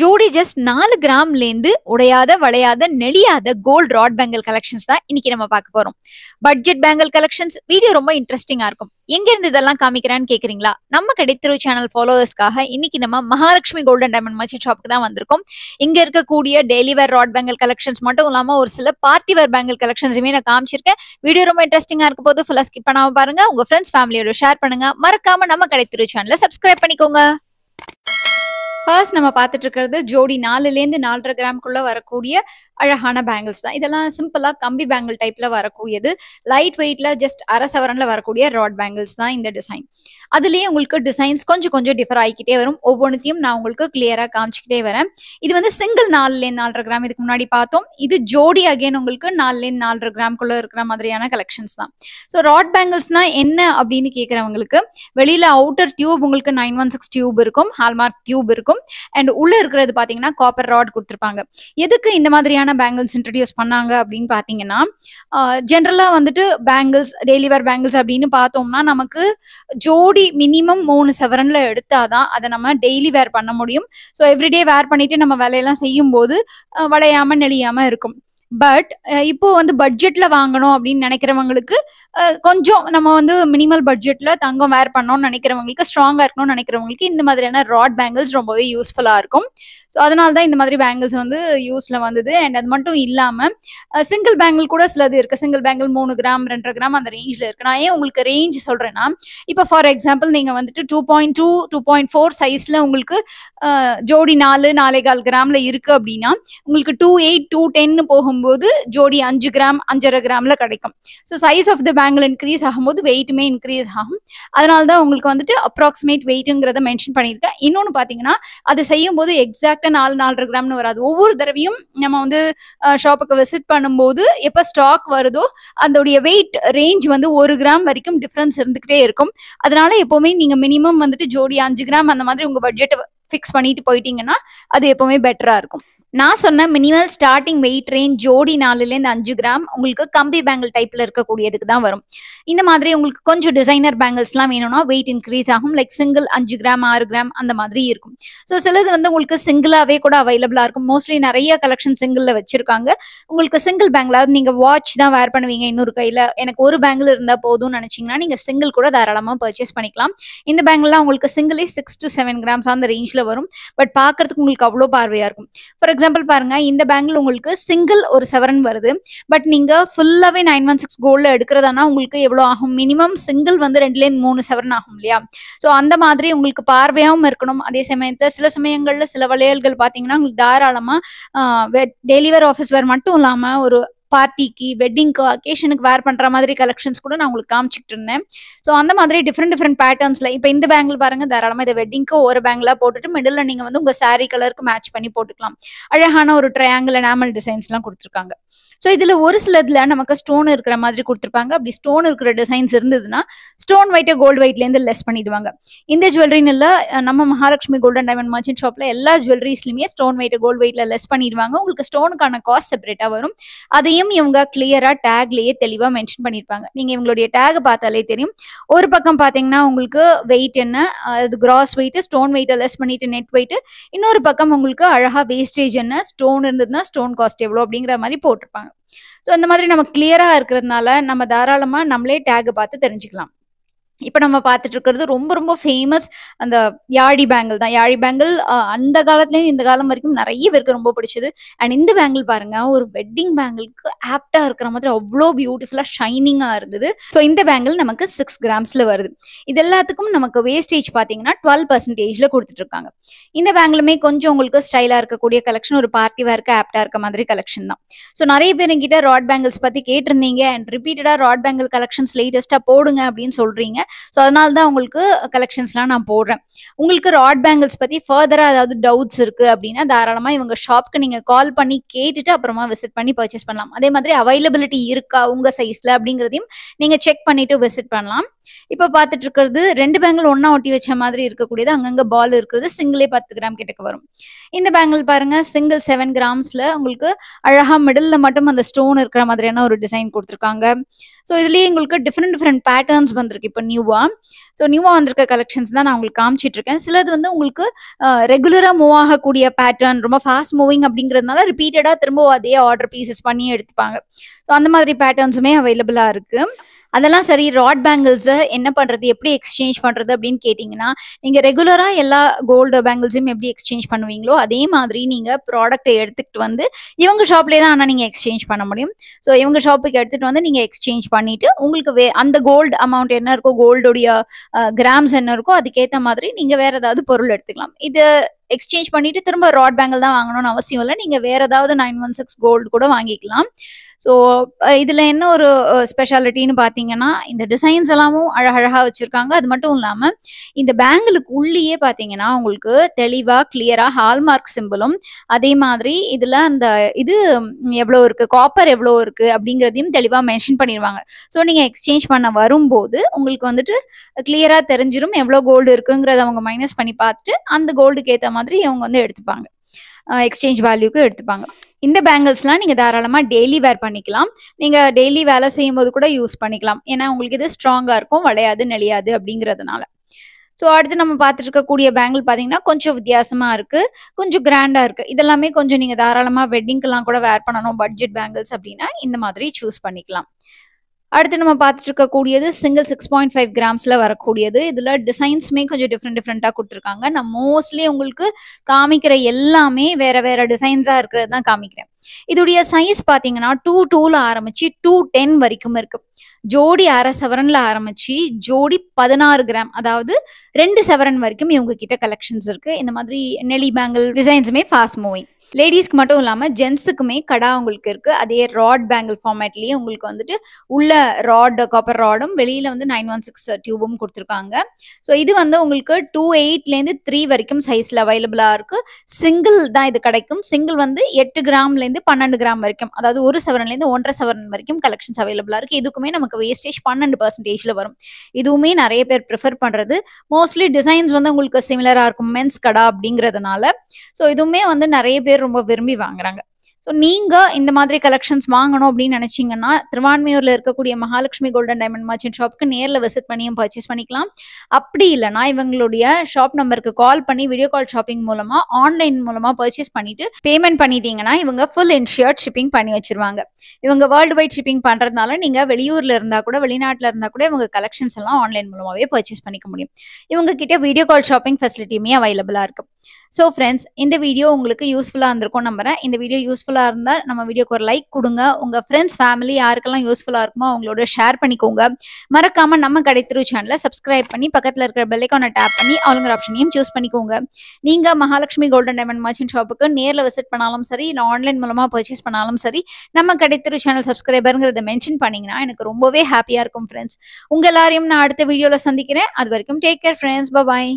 ஜோடி ஜஸ்ட் 4 கிராம்லேருந்து உடையாத, வளையாத, நெளியாத கோல்ட் ராட் பேங்கிள் கலெக்ஷன்ஸ் தான் இன்னைக்கு நம்ம பார்க்க போறோம். பட்ஜெட் பேங்கிள் கலெக்ஷன்ஸ் வீடியோ ரொம்ப இன்ட்ரெஸ்டிங்கா இருக்கும். எங்க இருந்து இதெல்லாம் காமிக்கிறேன்னு கேக்குறீங்களா? நம்ம கிடைத்திரு சேனல் ஃபாலோவர்ஸ்க்காக இன்னைக்கு நம்ம மகாலட்சுமி கோல்டன் டைமண்ட் மர்ச்சன்ட் ஷாப்புக்கு தான் வந்திருக்கோம். இங்க இருக்கக்கூடிய daily wear rod bangle collections மட்டும் இல்லாம ஒரு சில பார்ட்டி வேர் பேங்கிள் கலெக்ஷன்ஸுமே நான் காமிச்சிருக்கேன். வீடியோ ரொம்ப இன்ட்ரெஸ்டிங்கா இருக்க போது ஃபுல்லா ஸ்கிப் பண்ணாம பாருங்க. உங்க ஃப்ரெண்ட்ஸ் ஃபேமிலியோட ஷேர் பண்ணுங்க. மறக்காம நம்ம கிடைத்திரு சேனலை சப்ஸ்கிரைப் பண்ணிக்கோங்க. ஃபர்ஸ்ட் நம்ம பார்த்துட்டு இருக்கிறது ஜோடி 4லேருந்து 4.5 கிராமுக்குள்ள வரக்கூடிய அழகான பேங்கிள்ஸ் தான். இதெல்லாம் சிம்பிளா கம்பி பேங்கிள் டைப்ல வரக்கூடியது. லைட் வெயிட்ல ஜஸ்ட் அரை சவரன்ல வரக்கூடிய ராட் பேங்கிள்ஸ் தான் இந்த டிசைன். அதுலயே உங்களுக்கு டிசைன்ஸ் கொஞ்சம் கொஞ்சம் டிஃபர் ஆகிக்கிட்டே வரும். ஒவ்வொன்றுத்தையும் நான் உங்களுக்கு கிளியரா காமிச்சிக்கிட்டே வரேன். இது வந்து சிங்கிள் 4லேருந்து 4.5 கிராம் இதுக்கு முன்னாடி பார்த்தோம். இது ஜோடி அகைன் உங்களுக்கு 4லேருந்து 4.5 கிராமுக்குள்ள இருக்கிற மாதிரியான கலெக்ஷன்ஸ் தான். ஸோ ராட் பேங்கிள்ஸ்னா என்ன அப்படின்னு கேட்குறவங்களுக்கு வெளியில அவுட்டர் டியூப் உங்களுக்கு 916 டியூப் இருக்கும், ஹால்மார்க் டியூப் இருக்கும். அண்ட் உள்ள இருக்கிறது பாத்தீங்கன்னா காப்பர் ராட் கொடுத்துருப்பாங்க. எதுக்கு இந்த மாதிரியான பேங்கிள்ஸ் இன்ட்ரடியூஸ் பண்ணாங்க அப்படின்னு பாத்தீங்கன்னா, ஜென்ரலா வந்துட்டு பேங்கிள்ஸ் டெய்லி வேர் பேங்கிள்ஸ் அப்படின்னு பார்த்தோம்னா நமக்கு ஜோடி மினிமம் 3 சவரன்ல எடுத்தாதான் அதை நம்ம டெய்லி வேர் பண்ண முடியும். ஸோ எவ்ரிடே வேர் பண்ணிட்டு நம்ம வேலையெல்லாம் செய்யும் போது வளையாம நெளியாம இருக்கும். பட் இப்போ வந்து பட்ஜெட்ல வாங்கணும் அப்படின்னு நினைக்கிறவங்களுக்கு கொஞ்சம் நம்ம வந்து மினிமல் பட்ஜெட்ல தங்கம் வேர் பண்ணணும்னு நினைக்கிறவங்களுக்கு, ஸ்ட்ராங்கா இருக்கணும்னு நினைக்கிறவங்களுக்கு இந்த மாதிரியான ராட் பேங்கிள்ஸ் ரொம்பவே யூஸ்ஃபுல்லா இருக்கும். ஸோ அதனால தான் இந்த மாதிரி பேங்கிள்ஸ் வந்து யூஸ்ல வந்தது. அண்ட் அது மட்டும் இல்லாம சிங்கிள் பேங்கிள் கூட சிலது இருக்கு. சிங்கிள் பேங்கிள் 3 கிராம் 2.5 கிராம் அந்த ரேஞ்ச்ல இருக்கு. நான் ஏன் உங்களுக்கு ரேஞ்ச் சொல்றேன்னா, இப்போ ஃபார் எக்ஸாம்பிள் நீங்க வந்துட்டு 2.2 2.4 சைஸ்ல உங்களுக்கு ஜோடி 4.4 கிராம்ல இருக்கு அப்படின்னா உங்களுக்கு 2.8 2.10 போகும்போது ஜோடி 5 கிராம் 5.5 கிராம்ல கிடைக்கும். So size of the bangle increase ஆகும்போது வெயிட்டுமே இன்க்ரீஸ் ஆகும். அதனால தான் உங்களுக்கு வந்துட்டு அப்ராக்சிமேட் வெயிட்டுங்கிறத மென்ஷன் பண்ணியிருக்கேன். இன்னொன்று பார்த்தீங்கன்னா, அது செய்யும் போது எக்ஸாக்டா 4.5 கிராம்னு வராது. ஒவ்வொரு தடவையும் நம்ம வந்து ஷாப்புக்கு விசிட் பண்ணும்போது எப்போ ஸ்டாக் வருதோ அதோடைய வெயிட் ரேஞ்ச் வந்து 1 கிராம் வரைக்கும் டிஃபரன்ஸ் இருந்துகிட்டே இருக்கும். அதனால எப்பவுமே நீங்க மினிமம் வந்துட்டு ஜோடி 5 கிராம் அந்த மாதிரி உங்க பட்ஜெட் ஃபிக்ஸ் பண்ணிட்டு போயிட்டீங்கன்னா அது எப்பவுமே பெட்டரா இருக்கும். நான் சொன்ன மினிமல் ஸ்டார்டிங் வெயிட் ரேஞ்ச் ஜோடி 4லேருந்து 5 கிராம் உங்களுக்கு கம்பி பேங்கிள் டைப்ல இருக்கக்கூடியதுக்கு தான் வரும். இந்த மாதிரி உங்களுக்கு கொஞ்சம் டிசைனர் பேங்கிள்ஸ்லாம் வேணும்னா வெயிட் இன்க்ரீஸ் ஆகும். லைக் சிங்கிள் 5 கிராம் 6 கிராம் அந்த மாதிரி இருக்கும். ஸோ சிலது வந்து உங்களுக்கு சிங்கிளாவே கூட அவைலபிளா இருக்கும். மோஸ்ட்லி நிறைய கலெக்ஷன் சிங்கிள்ல வச்சிருக்காங்க. உங்களுக்கு சிங்கிள் பேங்கிளாவது நீங்க வாட்ச் தான் வேர் பண்ணுவீங்க இன்னொரு கையில, எனக்கு ஒரு பேங்கிள் இருந்தா போதும்னு நினைச்சீங்கன்னா நீங்க சிங்கிள் கூட தாராளமா பர்ச்சேஸ் பண்ணிக்கலாம். இந்த பேங்கிள்லாம் உங்களுக்கு சிங்கிளே 6 to 7 கிராம்ஸ் அந்த ரேஞ்ச்ல வரும். பட் பாக்குறதுக்கு உங்களுக்கு அவ்வளோ பார்வையா இருக்கும். ஃபார் எக்ஸாம்பிள் பாருங்க, இந்த பேங்கிள் உங்களுக்கு சிங்கிள் ஒரு சவரன் வருது. பட் நீங்க ஃபுல்லாவே 916 கோல்ட்ல எடுக்கிறதானா உங்களுக்கு எவ்வளவு ஆகும்? மினிமம் சிங்கிள் வந்து 2லேருந்து 3 சவரன் ஆகும் இல்லையா? ஸோ அந்த மாதிரி உங்களுக்கு பார்வையாகவும் இருக்கணும். அதே சமயத்துல சில சமயங்கள்ல சில வளையல்கள் பாத்தீங்கன்னா உங்களுக்கு தாராளமா டெய்லி வேர் ஆஃபீஸ் வேர் மட்டும் இல்லாம ஒரு பார்ட்டிக்கு வெட்டிங்க்கு அக்கேஷனுக்கு வேர் பண்ற மாதிரி கலெக்ஷன்ஸ் கூட நான் உங்களுக்கு காமிச்சிட்டு இருந்தேன். ஸோ அந்த மாதிரி டிஃப்ரெண்ட் பேட்டர்ன்ஸ்ல இப்போ இந்த பேங்கிள் பாருங்க, தாராளமா இதை வெட்டிங்க்கு ஒரு பேங்கிளா போட்டுட்டு மிடில் நீங்க வந்து உங்க சாரீ கலருக்கு மேட்ச் பண்ணி போட்டுக்கலாம். அழகான ஒரு ட்ரையாங்கிள் எனாமல் டிசைன்ஸ் எல்லாம் கொடுத்துருக்காங்க. ஸோ இதுல ஒரு சிலதுல நமக்கு ஸ்டோன் இருக்கிற மாதிரி கொடுத்துருப்பாங்க. அப்படி ஸ்டோன் இருக்கிற டிசைன்ஸ் இருந்ததுன்னா ஸ்டோன் வெயிட்டை கோல்டு வெயிட்ல இருந்து லெஸ் பண்ணிடுவாங்க. இந்த ஜுவல்லரின்னு இல்ல, நம்ம மகாலட்சுமி கோல்டன் டைமண்ட் மர்ச்சன்ட் ஷாப்ல எல்லா ஜுவல்லரிஸ்லயுமே ஸ்டோன் வெயிட்டை கோல்டு வெயிட்ல லெஸ் பண்ணிடுவாங்க. உங்களுக்கு ஸ்டோனுக்கான காஸ்ட் செப்பரேட்டா வரும். அதையும் இவங்க கிளியரா டேக்லயே தெளிவா மென்ஷன் பண்ணிருப்பாங்க. நீங்க இவங்களுடைய டேக் பார்த்தாலே தெரியும். ஒரு பக்கம் பாத்தீங்கன்னா உங்களுக்கு வெயிட் என்ன, அது கிராஸ் வெயிட், ஸ்டோன் வெயிட்டை லெஸ் பண்ணிட்டு நெட் வெயிட். இன்னொரு பக்கம் உங்களுக்கு அழகா வேஸ்டேஜ் என்ன, ஸ்டோன் இருந்ததுன்னா ஸ்டோன் காஸ்ட் எவ்வளோ அப்படிங்கிற மாதிரி போட்டிருப்பாங்க. ஸோ இந்த மாதிரி நம்ம கிளியரா இருக்கிறதுனால நம்ம தாராளமா நம்மளே டேக் பார்த்து தெரிஞ்சுக்கலாம். இப்போ நம்ம பார்த்துட்டு இருக்கிறது ரொம்ப ரொம்ப ஃபேமஸ் அந்த யாழி பேங்கிள் தான். யாழி பேங்கிள் அந்த காலத்துலேருந்து இந்த காலம் வரைக்கும் நிறைய பேருக்கு ரொம்ப பிடிச்சது. அண்ட் இந்த பேங்கிள் பாருங்க, ஒரு வெட்டிங் பேங்கிளுக்கு ஆப்டா இருக்கிற மாதிரி அவ்வளோ பியூட்டிஃபுல்லா ஷைனிங்கா இருந்தது. ஸோ இந்த பேங்கிள் நமக்கு 6 கிராம்ஸ்ல வருது. இது எல்லாத்துக்கும் நமக்கு வேஸ்டேஜ் பார்த்தீங்கன்னா 12% கொடுத்துட்டு இருக்காங்க. இந்த பேங்கிளுமே கொஞ்சம் உங்களுக்கு ஸ்டைலா இருக்கக்கூடிய கலெக்ஷன், ஒரு பார்ட்டி வேர்க்கு ஆப்டா இருக்க மாதிரி கலெக்ஷன் தான். ஸோ நிறைய பேர் என்கிட்ட ராட் பேங்கிள்ஸ் பத்தி கேட்டிருந்தீங்க அண்ட் ரிப்பீட்டடா ராட் பேங்கிள் கலெக்ஷன்ஸ் லேட்டஸ்டா போடுங்க அப்படின்னு சொல்றீங்க. ஸோ அதனால தான் உங்களுக்கு கலெக்ஷன்ஸ்லாம் நான் போடுறேன். உங்களுக்கு ராட் பேங்கிள்ஸ் பற்றி ஃபர்தராக ஏதாவது டவுட்ஸ் இருக்குது அப்படின்னா தாராளமாக இவங்க ஷாப்க்கு நீங்கள் கால் பண்ணி கேட்டுட்டு அப்புறமா விசிட் பண்ணி பர்ச்சேஸ் பண்ணலாம். அதே மாதிரி அவைலபிலிட்டி இருக்கா உங்கள் சைஸில் அப்படிங்கிறதையும் நீங்கள் செக் பண்ணிவிட்டு விசிட் பண்ணலாம். இப்ப பார்த்துட்டு இருக்கிறது 2 பேங்கிள் ஒண்ணா ஒட்டி வச்ச மாதிரி இருக்கக்கூடியது. அங்கங்க பால் இருக்கிறது. சிங்கிளே 10 கிராம் கிட்டக்க வரும். இந்த பேங்கிள் பாருங்க சிங்கிள் 7 கிராம்ஸ்ல உங்களுக்கு அழகா மிடில்ல மட்டும் அந்த ஸ்டோன் இருக்கிற மாதிரியான ஒரு டிசைன் குடுத்துருக்காங்க. ஸோ இதுலயே உங்களுக்கு டிஃப்ரெண்ட் பேட்டர்ன்ஸ் வந்திருக்கு இப்போ நியூவா. ஸோ நியூவா வந்திருக்க கலெக்ஷன்ஸ் தான் நான் உங்களுக்கு காமிச்சிட்டு இருக்கேன். சிலது வந்து உங்களுக்கு ரெகுலரா மூவ் ஆகக்கூடிய பேட்டர்ன், ரொம்ப ஃபாஸ்ட் மூவிங் அப்படிங்கிறதுனால ரிப்பீட்டடா திரும்ப அதே ஆர்டர் பீசஸ் பண்ணி எடுத்துப்பாங்க. ஸோ அந்த மாதிரி பேட்டர்ன்ஸுமே அவைலபிளா இருக்கு. அதெல்லாம் சரி, ராட் பேங்கிள்ஸை என்ன பண்றது, எப்படி எக்ஸ்சேஞ்ச் பண்றது அப்படின்னு கேட்டிங்கன்னா, நீங்க ரெகுலரா எல்லா கோல்டு பேங்கிள்ஸும் எப்படி எக்ஸ்சேஞ்ச் பண்ணுவீங்களோ அதே மாதிரி நீங்க ப்ராடக்ட்டை எடுத்துக்கிட்டு வந்து இவங்க ஷாப்லேயே தான் ஆனால் நீங்க எக்ஸ்சேஞ்ச் பண்ண முடியும். ஸோ இவங்க ஷாப்புக்கு எடுத்துட்டு வந்து நீங்க எக்ஸ்சேஞ்ச் பண்ணிட்டு உங்களுக்கு அந்த கோல்டு அமௌண்ட் என்ன இருக்கோ, கோல்டுடைய கிராம்ஸ் என்ன இருக்கோ அதுக்கேற்ற மாதிரி நீங்க வேற ஏதாவது பொருள் எடுத்துக்கலாம். இது எக்ஸ்சேஞ்ச் பண்ணிட்டு திரும்ப ராட் பேங்கிள் தான் வாங்கணும்னு அவசியம் இல்லை. நீங்க வேற ஏதாவது 916 கோல்டு கூட வாங்கிக்கலாம். ஸோ இதுல என்ன ஒரு ஸ்பெஷாலிட்டின்னு பார்த்தீங்கன்னா, இந்த டிசைன்ஸ் எல்லாமும் அழகழகா வச்சிருக்காங்க. அது மட்டும் இல்லாம இந்த பேங்கிளுக்கு உள்ளேயே பார்த்தீங்கன்னா உங்களுக்கு தெளிவா கிளியரா ஹால்மார்க் சிம்பிளும், அதே மாதிரி இதுல அந்த இது எவ்வளோ இருக்கு, காப்பர் எவ்வளோ இருக்கு அப்படிங்கிறதையும் தெளிவா மென்ஷன் பண்ணிடுவாங்க. ஸோ நீங்க எக்ஸ்சேஞ்ச் பண்ண வரும்போது உங்களுக்கு வந்துட்டு கிளியரா தெரிஞ்சிடும் எவ்வளோ கோல்டு இருக்குங்கிறத அவங்க மைனஸ் பண்ணி பார்த்துட்டு அந்த கோல்டுக்கு ஏற்ற மாதிரி அவங்க வந்து எடுத்துப்பாங்க, எக்ஸ்சேஞ்ச் வேல்யூக்கு எடுத்துப்பாங்க. இந்த பேங்கிள்ஸ்லாம் நீங்க தாராளமா டெய்லி வேர் பண்ணிக்கலாம். நீங்க டெய்லி வேலை செய்யும்போது கூட யூஸ் பண்ணிக்கலாம். ஏன்னா உங்களுக்கு இது ஸ்ட்ராங்கா இருக்கும், வளையாது நெளியாது அப்படிங்கிறதுனால. ஸோ அடுத்து நம்ம பார்த்துட்டு இருக்கக்கூடிய பேங்கிள் பார்த்தீங்கன்னா கொஞ்சம் வித்தியாசமா இருக்கு, கொஞ்சம் கிராண்டா இருக்கு. இதெல்லாமே கொஞ்சம் நீங்க தாராளமா வெட்டிங்க்கெல்லாம் கூட வேர் பண்ணணும் பட்ஜெட் பேங்கிள்ஸ் அப்படின்னா இந்த மாதிரி சூஸ் பண்ணிக்கலாம். அடுத்து நம்ம பார்த்துட்டு இருக்கக்கூடியது சிங்கிள் 6.5 கிராம்ஸ்ல வரக்கூடியது. இதுல டிசைன்ஸுமே கொஞ்சம் டிஃப்ரெண்டா கொடுத்துருக்காங்க. நான் மோஸ்ட்லி உங்களுக்கு காமிக்கிற எல்லாமே வேற வேற டிசைன்ஸா இருக்கிறது தான் காமிக்கிறேன். இதோடைய சைஸ் பார்த்தீங்கன்னா 2.2ல ஆரம்பிச்சு 2.10 வரைக்கும் இருக்கு. ஜோடி 1/2 சவரன்ல ஆரம்பிச்சு ஜோடி 16 கிராம், அதாவது 2 சவரன் வரைக்கும் இவங்க கிட்ட கலெக்ஷன்ஸ் இருக்கு. இந்த மாதிரி நெளி பேங்கிள் டிசைன்ஸுமே ஃபாஸ்ட் மூவிங். லேடிஸ்க்கு மட்டும் இல்லாம ஜென்ஸுக்குமே கடா உங்களுக்கு இருக்கு. அதே ராட் பேங்கிள் ஃபார்மேட்லயே உங்களுக்கு வந்துட்டு உள்ள ராட், காப்பர் ராடும், வெளியில வந்து 916 டியூபும் கொடுத்துருக்காங்க. ஸோ இது வந்து உங்களுக்கு 2.8லேருந்து 3 வரைக்கும் சைஸ்ல அவைலபிளா இருக்கு. சிங்கிள் தான் இது கிடைக்கும். சிங்கிள் வந்து 8 கிராம்லேருந்து 12 கிராம் வரைக்கும், அதாவது 1 சவரன்லேருந்து 1.5 சவரன் வரைக்கும் கலெக்ஷன்ஸ் அவைலபிளா இருக்கு. இதுக்குமே நமக்கு வேஸ்டேஜ் 12% வரும். இதுவுமே நிறைய பேர் ப்ரிஃபர் பண்றது. மோஸ்ட்லி டிசைன்ஸ் வந்து உங்களுக்கு சிமிலரா இருக்கும் மென்ஸ் கடா அப்படிங்கிறதுனால. ஸோ இதுவுமே வந்து நிறைய பேர் ரொம்ப விரும்பி வாங்குறாங்க. ஸோ நீங்க இந்த மாதிரி கலெக்ஷன்ஸ் வாங்கணும் அப்படின்னு நினைச்சீங்கன்னா திருவான்மையூர்ல இருக்கக்கூடிய மகாலட்சுமி கோல்டன் டைமண்ட் மர்ச்சன்ட் ஷாப்க்கு நேரில் விசிட் பண்ணியும் பர்ச்சேஸ் பண்ணிக்கலாம். அப்படி இல்லைனா இவங்களுடைய ஷாப் நம்பருக்கு கால் பண்ணி வீடியோ கால் ஷாப்பிங் மூலமா ஆன்லைன் மூலமா பர்ச்சேஸ் பண்ணிட்டு பேமெண்ட் பண்ணிட்டீங்கன்னா இவங்க ஃபுல் இன்ஷியர்ட் ஷிப்பிங் பண்ணி வச்சிருவாங்க. இவங்க வேர்ல்டு வைட் ஷிப்பிங் பண்றதுனால நீங்க வெளியூர்ல இருந்தா கூட வெளிநாட்டுல இருந்தா கூட இவங்க கலெக்ஷன்ஸ் எல்லாம் ஆன்லைன் மூலமாவே பர்ச்சேஸ் பண்ணிக்க முடியும். இவங்க கிட்ட வீடியோ கால் ஷாப்பிங் ஃபெசிலிட்டியுமே அவைலபிளா இருக்கு. ஸோ ஃப்ரெண்ட்ஸ், இந்த வீடியோ உங்களுக்கு யூஸ்ஃபுல்லாக இருந்திருக்கும் நம்புறேன். இந்த வீடியோ யூஸ்ஃபுல்லாக இருந்தால் நம்ம வீடியோக்கு ஒரு லைக் கொடுங்க. உங்கள் ஃப்ரெண்ட்ஸ் ஃபேமிலி யாருக்கெல்லாம் யூஸ்ஃபுல்லாக இருக்குமோ அவங்களோட ஷேர் பண்ணிக்கோங்க. மறக்காம நம்ம கடைத்தெரு சேனலை சப்ஸ்கிரைப் பண்ணி பக்கத்தில் இருக்கிற பெல் ஐகானை டேப் பண்ணி ஆளுங்கிற ஆப்ஷனையும் சூஸ் பண்ணிக்கோங்க. நீங்கள் மகாலட்சுமி கோல்டன் டைமண்ட் மர்ச்சன்ட் ஷாப்புக்கு நேரில் விசிட் பண்ணாலும் சரி, இல்லை ஆன்லைன் மூலமாக பர்ச்சேஸ் பண்ணாலும் சரி, நம்ம கடைத்தெரு சேனல் சப்ஸ்கிரைபருங்கிறத மென்ஷன் பண்ணிங்கன்னா எனக்கு ரொம்பவே ஹாப்பியாக இருக்கும் ஃப்ரெண்ட்ஸ். உங்கள் எல்லாரையும் நான் அடுத்த வீடியோவில் சந்திக்கிறேன். அது வரைக்கும் டேக் கேர் ஃப்ரெண்ட்ஸ். பாய்.